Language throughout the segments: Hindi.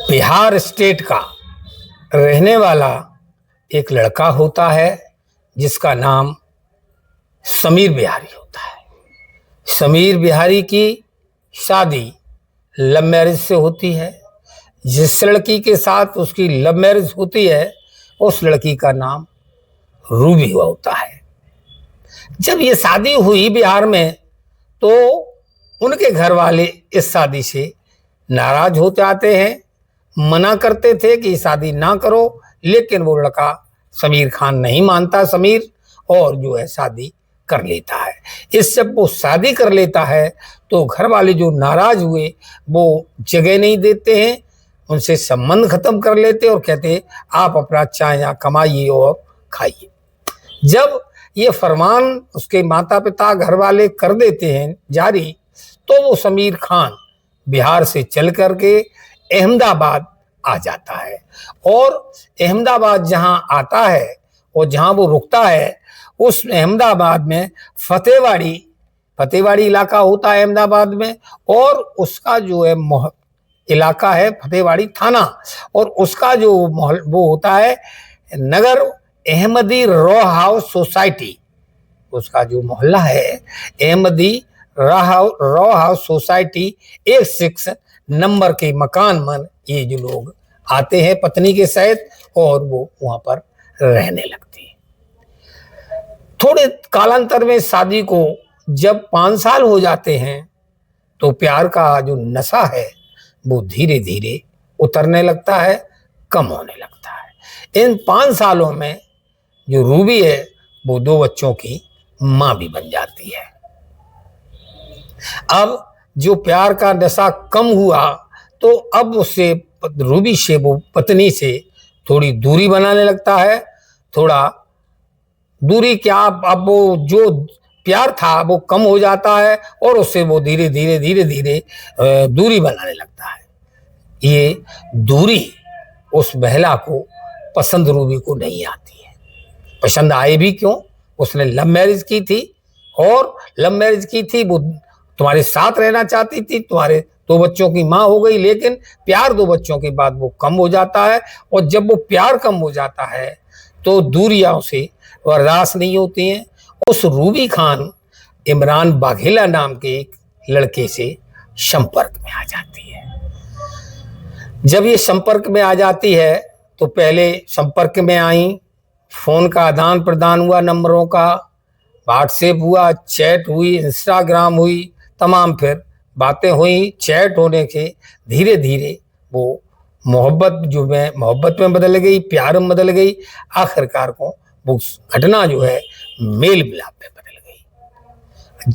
बिहार स्टेट का रहने वाला एक लड़का होता है जिसका नाम समीर बिहारी होता है। समीर बिहारी की शादी लव मैरिज से होती है। जिस लड़की के साथ उसकी लव मैरिज होती है उस लड़की का नाम रूबी होता है। जब ये शादी हुई बिहार में तो उनके घर वाले इस शादी से नाराज हो जाते हैं, मना करते थे कि शादी ना करो, लेकिन वो लड़का समीर खान नहीं मानता समीर, और जो है शादी कर लेता है। इस जब वो शादी कर लेता है तो घर वाले जो नाराज हुए वो जगह नहीं देते हैं, उनसे संबंध खत्म कर लेते और कहते आप अपना चाय यहाँ कमाइए और खाइए। जब ये फरमान उसके माता पिता घर वाले कर देते हैं जारी, तो वो समीर खान बिहार से चल करके अहमदाबाद आ जाता है। और अहमदाबाद जहां आता है और जहां वो रुकता है उस अहमदाबाद में फतेहवाड़ी इलाका होता है अहमदाबाद में, और उसका जो है इलाका है फतेहवाड़ी थाना, और उसका जो वो होता है नगर अहमदी रॉ हाउस सोसाइटी। उसका जो मोहल्ला है Ahmadi raw house society 16 number के मकान में ये जो लोग आते हैं पत्नी के सहित, और वो वहां पर रहने लगती है। थोड़े कालांतर में शादी को जब 5 साल हो जाते हैं तो प्यार का जो नशा है वो धीरे धीरे उतरने लगता है, कम होने लगता है। इन 5 सालों में जो रूबी है वो 2 बच्चों की मां भी बन जाती है। अब जो प्यार का नशा कम हुआ तो अब उससे रूबी से वो पत्नी से थोड़ी दूरी बनाने लगता है। थोड़ा दूरी क्या, अब वो जो प्यार था वो कम हो जाता है और उससे वो धीरे धीरे दूरी बनाने लगता है। ये दूरी उस महिला को पसंद रूबी को नहीं आती है। पसंद आए भी क्यों, उसने लव मैरिज की थी, और लव मैरिज की थी, वो तुम्हारे साथ रहना चाहती थी, तुम्हारे 2 बच्चों की मां हो गई, लेकिन प्यार 2 बच्चों के बाद वो कम हो जाता है। और जब वो प्यार कम हो जाता है तो दूरियां से बर्दाश्त नहीं होती हैं। उस रूबी खान इमरान बाघेला नाम के एक लड़के से संपर्क में आ जाती है। जब ये संपर्क में आ जाती है तो पहले संपर्क में आई, फोन का आदान प्रदान हुआ, नंबरों का व्हाट्सएप हुआ, चैट हुई, इंस्टाग्राम हुई, तमाम फिर बातें हुई। चैट होने के धीरे धीरे वो मोहब्बत में बदल गई, प्यार में बदल गई। आखिरकार को वो घटना जो है मेल मिलाप में बदल गई।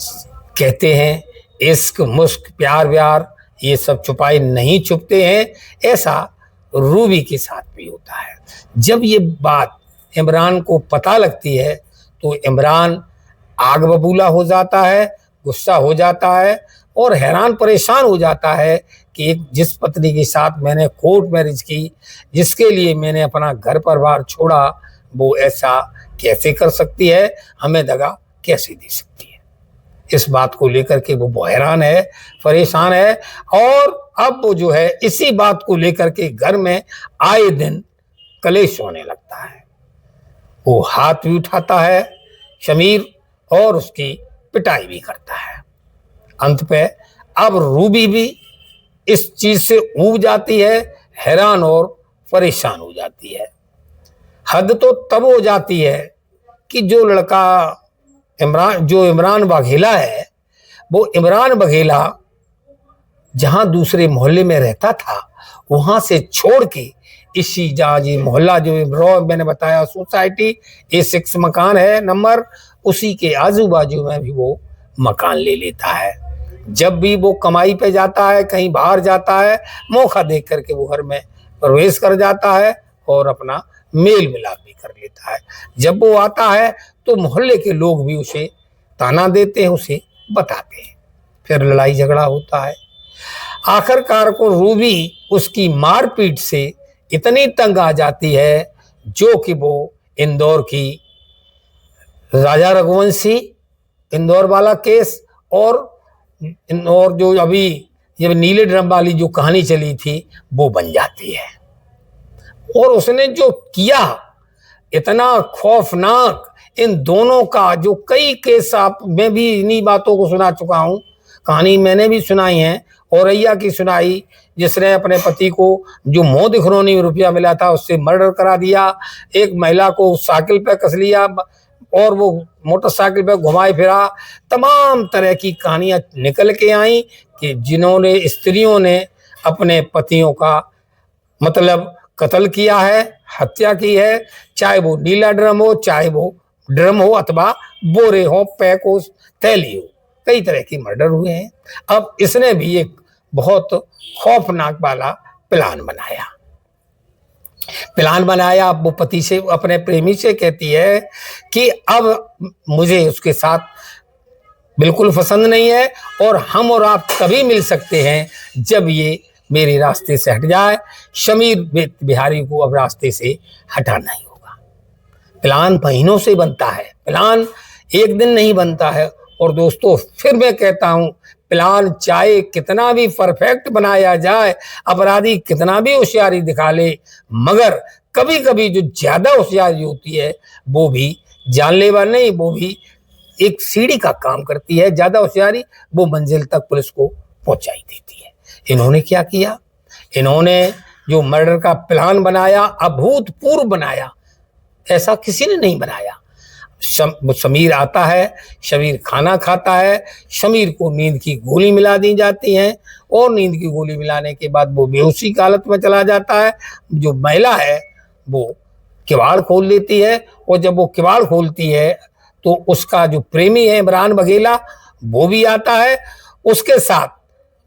कहते हैं इश्क मुश्क प्यार व्यार ये सब छुपाए नहीं छुपते हैं, ऐसा रूबी के साथ भी होता है। जब ये बात इमरान को पता लगती है तो इमरान आग बबूला हो जाता है, गुस्सा हो जाता है और हैरान परेशान हो जाता है कि जिस पत्नी के साथ मैंने कोर्ट मैरिज की, जिसके लिए मैंने अपना घर परिवार छोड़ा, वो ऐसा कैसे कर सकती है, हमें दगा कैसे दे सकती है। इस बात को लेकर के वो हैरान है, परेशान है, और अब वो जो है इसी बात को लेकर के घर में आए दिन कलेश होने लगता है। वो हाथ भी उठाता है समीर और उसकी पिटाई भी करता है। अंत पे अब रूबी भी इस चीज से ऊब जाती है, हैरान और परेशान हो जाती है। हद तो तब हो जाती है कि जो लड़का इमरान बघेला है, वो इमरान बघेला जहां दूसरे मोहल्ले में रहता था वहां से छोड़ के इसी जहां मोहल्ला जो मैंने बताया सोसाइटी A6 मकान है नंबर, उसी के आजू बाजू में भी वो मकान ले लेता है। जब भी वो कमाई पे जाता है, कहीं बाहर जाता है, मौका देख करके वो घर में प्रवेश कर जाता है और अपना मेल मिलाप भी कर लेता है। जब वो आता है तो मोहल्ले के लोग भी उसे ताना देते हैं, उसे बताते हैं, फिर लड़ाई झगड़ा होता है। आखिरकार को रूबी उसकी मारपीट से इतनी तंग आ जाती है जो कि वो इंदौर की राजा रघुवंशी इंदौर वाला केस और जो अभी ये नीले ड्रम वाली जो कहानी चली थी वो बन जाती है। और उसने जो किया इतना खौफनाक, इन दोनों का जो कई केस आप मैं भी इन्हीं बातों को सुना चुका हूं, कहानी मैंने भी सुनाई है, औरैया की सुनाई, जिसने अपने पति को जो मुंह दिखरोनी में रुपया मिला था उससे मर्डर करा दिया, एक महिला को साइकिल पे कस लिया और वो मोटरसाइकिल पे घुमाए फिरा। तमाम तरह की कहानियां निकल के आई कि जिन्होंने स्त्रियों ने अपने पतियों का मतलब कत्ल किया है, हत्या की है, चाहे वो नीला ड्रम हो, चाहे वो ड्रम हो अथवा बोरे हो, पैक हो, थैली हो, कई तरह की मर्डर हुए हैं। अब इसने भी एक बहुत खौफनाक वाला प्लान बनाया। अब वो पति से, अपने प्रेमी से कहती है कि अब मुझे उसके साथ बिल्कुल पसंद नहीं है और हम और आप तभी मिल सकते हैं जब ये मेरे रास्ते से हट जाए। शमीर बिहारी को अब रास्ते से हटाना ही होगा। प्लान महीनों से बनता है, प्लान एक दिन नहीं बनता है। और दोस्तों फिर मैं कहता हूं, प्लान चाहे कितना भी परफेक्ट बनाया जाए, अपराधी कितना भी होशियारी दिखा ले, मगर कभी कभी जो ज्यादा होशियारी होती है वो भी जानलेवा नहीं, वो भी एक सीढ़ी का काम करती है। ज्यादा होशियारी वो मंजिल तक पुलिस को पहुंचाई देती है। इन्होंने क्या किया, इन्होंने जो मर्डर का प्लान बनाया, अभूतपूर्व बनाया, ऐसा किसी ने नहीं बनाया। शमीर आता है, शमीर खाना खाता है, शमीर को नींद की गोली मिला दी जाती है और नींद की गोली मिलाने के बाद वो बेहोशी की हालत में चला जाता है। जो महिला है वो किवाड़ खोल लेती है और जब वो किवाड़ खोलती है तो उसका जो प्रेमी है इमरान बघेला वो भी आता है, उसके साथ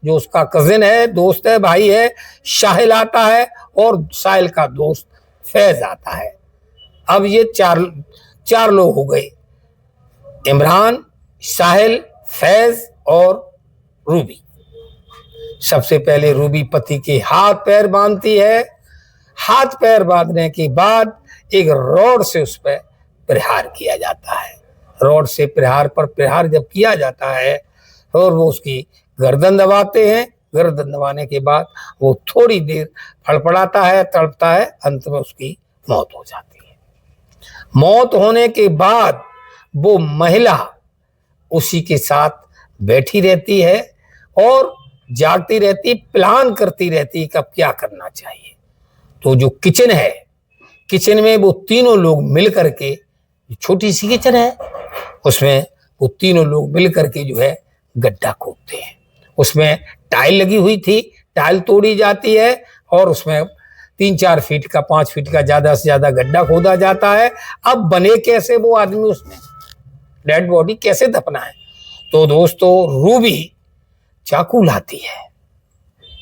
जो उसका कजिन है, दोस्त है, भाई है, शाहिल आता है और साहिल का दोस्त फैज आता है। अब ये चार लोग हो गए, इमरान, साहिल, फैज और रूबी। सबसे पहले रूबी पति के हाथ पैर बांधती है। हाथ पैर बांधने के बाद एक रॉड से उस पर प्रहार किया जाता है। रॉड से प्रहार जब किया जाता है और वो उसकी गर्दन दबाते हैं। गर्दन दबाने के बाद वो थोड़ी देर फड़फड़ाता है, तड़पता है, अंत में उसकी मौत हो जाती है। मौत होने के बाद वो महिला उसी के साथ बैठी रहती है और जागती रहती, प्लान करती रहती कब क्या करना चाहिए। तो जो किचन है, किचन में वो तीनों लोग मिल करके, छोटी सी किचन है, उसमें वो तीनों लोग मिल करके जो है गड्ढा खोदते हैं। उसमें टाइल लगी हुई थी, टाइल तोड़ी जाती है और उसमें 3-4 फीट का, 5 फीट का ज्यादा से ज्यादा गड्ढा खोदा जाता है। अब बने कैसे वो आदमी, उसमें डेड बॉडी कैसे दफना है। तो दोस्तों रूबी चाकू लाती है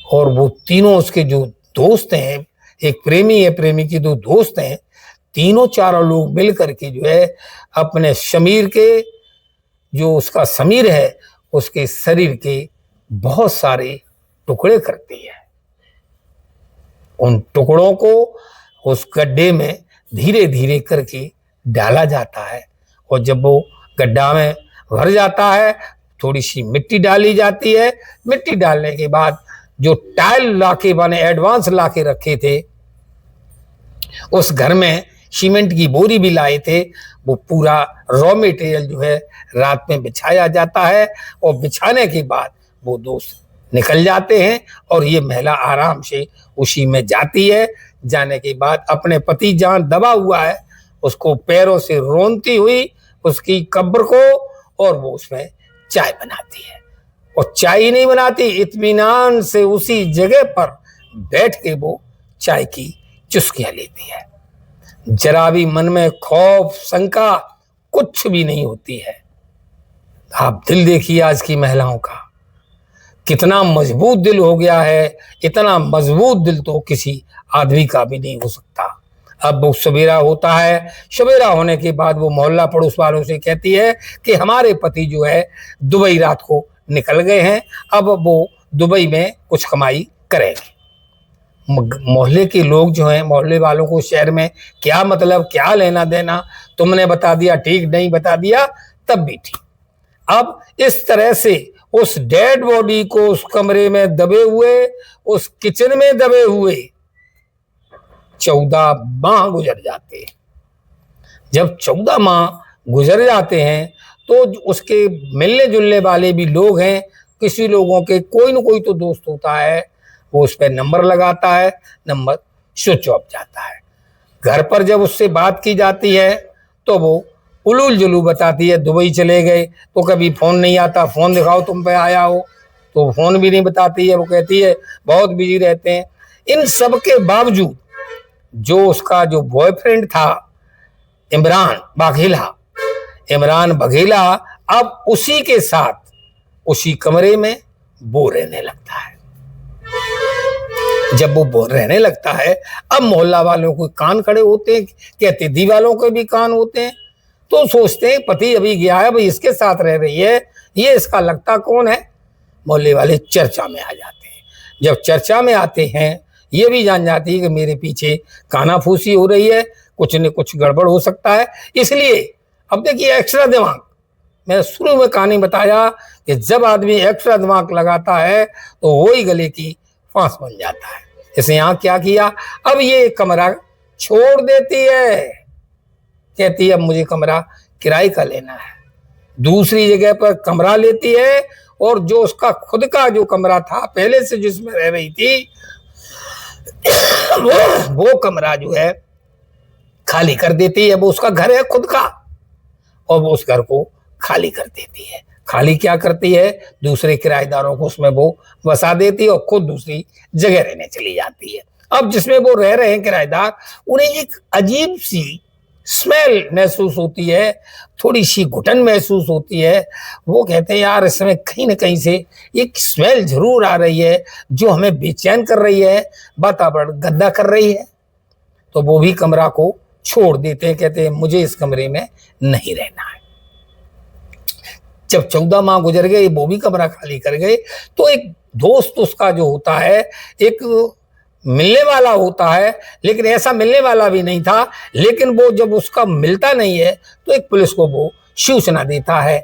और वो तीनों उसके जो दोस्त हैं, एक प्रेमी है, प्रेमी की 2 दोस्त हैं, तीनों चारों लोग मिल करके जो है अपने शमीर के, जो उसका समीर है, उसके शरीर के बहुत सारे टुकड़े करती है। उन टुकड़ों को उस गड्ढे में धीरे धीरे करके डाला जाता है और जब वो गड्ढा में भर जाता है थोड़ी सी मिट्टी डाली जाती है। मिट्टी डालने के बाद जो टाइल लाके बने एडवांस लाके रखे थे, उस घर में सीमेंट की बोरी भी लाए थे, वो पूरा रॉ मटेरियल जो है रात में बिछाया जाता है और बिछाने के बाद वो दोस्त निकल जाते हैं और ये महिला आराम से उसी में जाती है। जाने के बाद अपने पति जहां दबा हुआ है उसको पैरों से रोनती हुई उसकी कब्र को, और वो उसमें चाय बनाती है। और चाय ही नहीं बनाती, इत्मीनान से उसी जगह पर बैठ के वो चाय की चुस्कियां लेती है। जरा भी मन में खौफ, शंका कुछ भी नहीं होती है। आप दिल देखिए आज की महिलाओं का, कितना मजबूत दिल हो गया है। इतना मजबूत दिल तो किसी आदमी का भी नहीं हो सकता। अब वो सवेरा होता है, सवेरा होने के बाद वो मोहल्ला पड़ोस वालों से कहती है कि हमारे पति जो है दुबई रात को निकल गए हैं, अब वो दुबई में कुछ कमाई करेंगे। मोहल्ले के लोग जो हैं, मोहल्ले वालों को शहर में क्या मतलब, क्या लेना देना, तुमने बता दिया ठीक, नहीं बता दिया तब भी ठीक। अब इस तरह से उस डेड बॉडी को उस कमरे में दबे हुए, उस किचन में दबे हुए 14 माह गुजर जाते हैं। जब 14 माह गुजर जाते हैं तो उसके मिलने जुलने वाले भी लोग हैं, किसी लोगों के कोई न कोई तो दोस्त होता है, वो उस पर नंबर लगाता है, नंबर स्विच ऑफ जाता है। घर पर जब उससे बात की जाती है तो वो उलूल जुलू बताती है दुबई चले गए, तो कभी फ़ोन नहीं आता, फ़ोन दिखाओ तुम पे आया हो, तो फ़ोन भी नहीं बताती है, वो कहती है बहुत बिजी रहते हैं। इन सब के बावजूद जो उसका जो बॉयफ्रेंड था इमरान बघेला अब उसी के साथ उसी कमरे में वो रहने लगता है। जब वो रहने लगता है, अब मोहल्ला वालों को कान खड़े होते हैं, कहते दीवालों के भी कान होते हैं, तो सोचते हैं पति अभी गया है, भाई इसके साथ रह रही है, ये इसका लगता कौन है। मोहल्ले वाले चर्चा में आ जाते हैं। जब चर्चा में आते हैं, ये भी जान जाती है कि मेरे पीछे कानाफूसी हो रही है, कुछ न कुछ गड़बड़ हो सकता है। इसलिए अब देखिए एक्स्ट्रा दिमाग, मैंने शुरू में कहानी बताया कि जब आदमी एक्स्ट्रा दिमाग लगाता है तो वही गले की फांस बन जाता है। इसने यहाँ क्या किया, अब ये कमरा छोड़ देती है, कहती है अब मुझे कमरा किराए का लेना है। दूसरी जगह पर कमरा लेती है और जो उसका खुद का जो कमरा था पहले से जिसमें रह रही थी वो कमरा जो है खाली कर देती है। वो उसका घर है खुद का और वो उस घर को खाली कर देती है। खाली क्या करती है, दूसरे किराएदारों को उसमें वो बसा देती है और खुद दूसरी जगह रहने चली जाती है। अब जिसमें वो रह रहे हैं किराएदार, उन्हें एक अजीब सी स्मेल महसूस होती है, थोड़ी सी घुटन महसूस होती है। वो कहते हैं यार इसमें कहीं ना कहीं से एक स्मेल जरूर आ रही है जो हमें बेचैन कर रही है, वातावरण गंदा कर रही है। तो वो भी कमरा को छोड़ देते हैं, कहते हैं मुझे इस कमरे में नहीं रहना है। जब 14 माह गुजर गए, वो भी कमरा खाली कर गए, तो एक दोस्त उसका जो होता है, एक मिलने वाला होता है, लेकिन ऐसा मिलने वाला भी नहीं था, लेकिन वो जब उसका मिलता नहीं है तो एक पुलिस को वो सूचना देता है।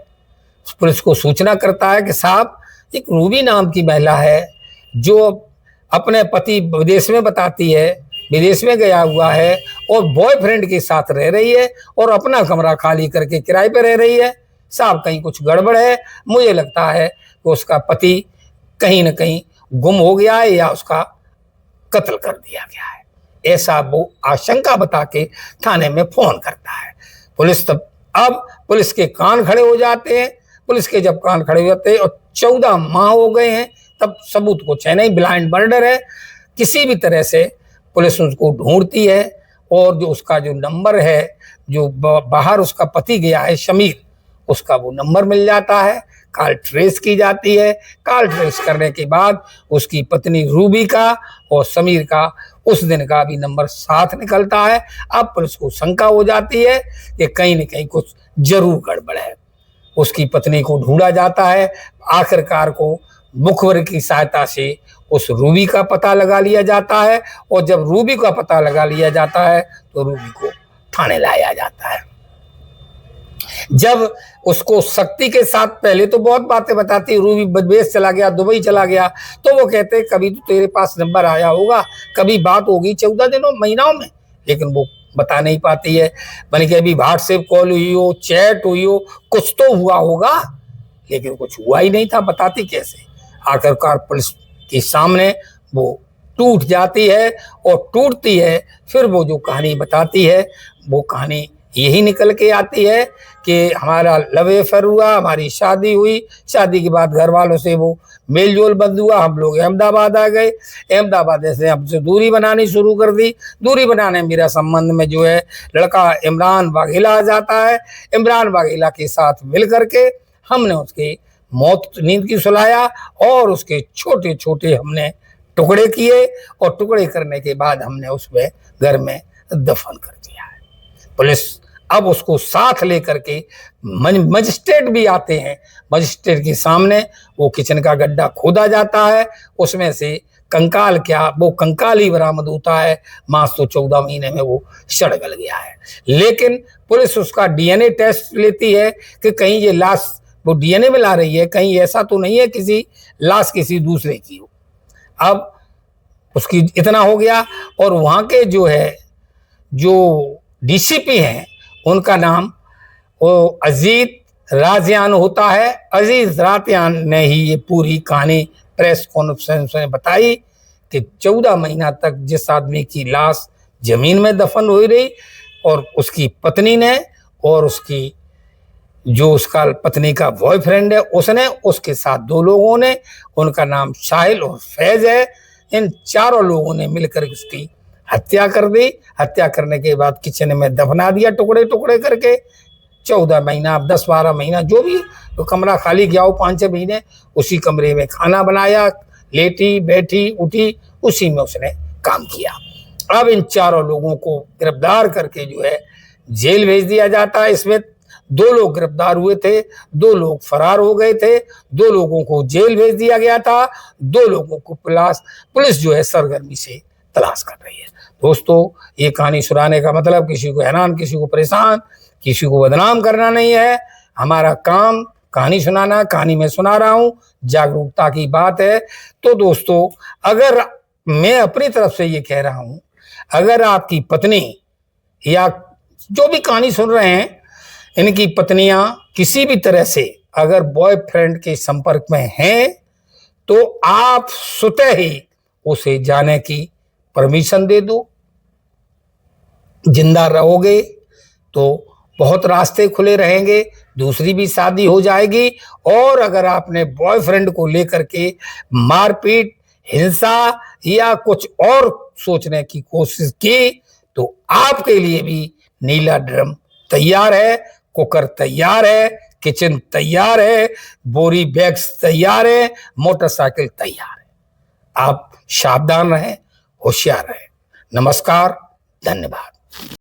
पुलिस को सूचना करता है कि साहब एक रूबी नाम की महिला है जो अपने पति विदेश में बताती है, विदेश में गया हुआ है और बॉयफ्रेंड के साथ रह रही है और अपना कमरा खाली करके किराए पे रह रही है। साहब कहीं कुछ गड़बड़ है, मुझे लगता है कि उसका पति कहीं ना कहीं गुम हो गया है या उसका कत्ल कर दिया गया है। ऐसा वो आशंका बता के थाने में फोन करता है। पुलिस तब अब पुलिस के कान खड़े हो जाते हैं। पुलिस के जब कान खड़े हो जाते हैं और 14 माह हो गए हैं, तब सबूत कुछ है नहीं, ब्लाइंड मर्डर है। किसी भी तरह से पुलिस उसको ढूंढती है और जो उसका जो नंबर है, जो बाहर उसका पति गया है शमीर, उसका वो नंबर मिल जाता है। कॉल ट्रेस की जाती है। कॉल ट्रेस करने के बाद उसकी पत्नी रूबी का और समीर का उस दिन का भी नंबर साथ निकलता है। अब पुलिस को शंका हो जाती है कि कहीं न कहीं कुछ जरूर गड़बड़ है। उसकी पत्नी को ढूंढा जाता है। आखिरकार को मुखबिर की सहायता से उस रूबी का पता लगा लिया जाता है और जब रूबी का पता लगा लिया जाता है तो रूबी को थाने लाया जाता है। जब उसको शक्ति के साथ पहले तो बहुत बातें बताती, रूबी विदेश चला गया, दुबई चला गया, तो वो कहते कभी तो तेरे पास नंबर आया होगा, कभी बात होगी 14 दिनों महीनों में, लेकिन वो बता नहीं पाती है। मैंने कहा अभी व्हाट्सएप कॉल हुई हो, चैट हुई हो, कुछ तो हुआ होगा, लेकिन कुछ हुआ ही नहीं था, बताती कैसे। आखिरकार पुलिस के सामने वो टूट जाती है और टूटती है। फिर वो जो कहानी बताती है वो कहानी यही निकल के आती है कि हमारा लव अफेयर हुआ, हमारी शादी हुई, शादी के बाद घर वालों से वो मेल जोल बंद हुआ, हम लोग अहमदाबाद आ गए, अहमदाबाद से हमसे दूरी बनानी शुरू कर दी। दूरी बनाने मेरा संबंध में जो है लड़का इमरान वाघेला आ जाता है। इमरान वाघेला के साथ मिल करके हमने उसके मौत नींद की सुलाया और उसके छोटे छोटे हमने टुकड़े किए और टुकड़े करने के बाद हमने उसमें घर में दफन कर दिया है। पुलिस अब उसको साथ लेकर के मजिस्ट्रेट भी आते हैं। मजिस्ट्रेट के सामने वो किचन का गड्ढा खोदा जाता है, उसमें से कंकाल क्या वो कंकाल ही बरामद होता है। मांस तो 14 महीने में वो सड़ गल गया है, लेकिन पुलिस उसका DNA टेस्ट लेती है कि कहीं ये लाश वो डीएनए मिला रही है, कहीं ऐसा तो नहीं है किसी लाश किसी दूसरे की हो। अब उसकी इतना हो गया। और वहां के जो डीसीपी हैं उनका नाम वो अजीत राजयान होता है। अजीत राजयान ने ही ये पूरी कहानी प्रेस कॉन्फ्रेंस में बताई कि 14 महीना तक जिस आदमी की लाश जमीन में दफन हो रही और उसकी पत्नी ने और उसकी जो उसका पत्नी का बॉयफ्रेंड है उसने, उसके साथ 2 लोगों ने, उनका नाम साहिल और फैज है, इन चारों लोगों ने मिलकर उसकी हत्या कर दी। हत्या करने के बाद किचन में दफना दिया टुकड़े टुकड़े करके। 14 महीना 10-12 महीना जो भी तो कमरा खाली किया हो 5-6 महीने, उसी कमरे में खाना बनाया, लेटी बैठी उठी उसी में उसने काम किया। अब इन चारों लोगों को गिरफ्तार करके जेल भेज दिया जाता है। इसमें 2 लोग गिरफ्तार हुए थे, 2 लोग फरार हो गए थे, 2 लोगों को जेल भेज दिया गया था, 2 लोगों को पुलिस सरगर्मी से तलाश कर रही है। दोस्तों, ये कहानी सुनाने का मतलब किसी को हैरान, किसी को परेशान, किसी को बदनाम करना नहीं है। हमारा काम कहानी सुनाना, कहानी में सुना रहा हूं, जागरूकता की बात है। तो दोस्तों, अगर मैं अपनी तरफ से ये कह रहा हूं, अगर आपकी पत्नी या जो भी कहानी सुन रहे हैं, इनकी पत्नियां किसी भी तरह से अगर बॉयफ्रेंड के संपर्क में हैं तो आप स्वतः ही उसे जाने की परमिशन दे दो। जिंदा रहोगे तो बहुत रास्ते खुले रहेंगे, दूसरी भी शादी हो जाएगी। और अगर आपने बॉयफ्रेंड को लेकर के मारपीट, हिंसा या कुछ और सोचने की कोशिश की तो आपके लिए भी नीला ड्रम तैयार है, कुकर तैयार है, किचन तैयार है, बोरी बैग्स तैयार है, मोटरसाइकिल तैयार है। आप सावधान रहें, होशियार रहें। नमस्कार, धन्यवाद।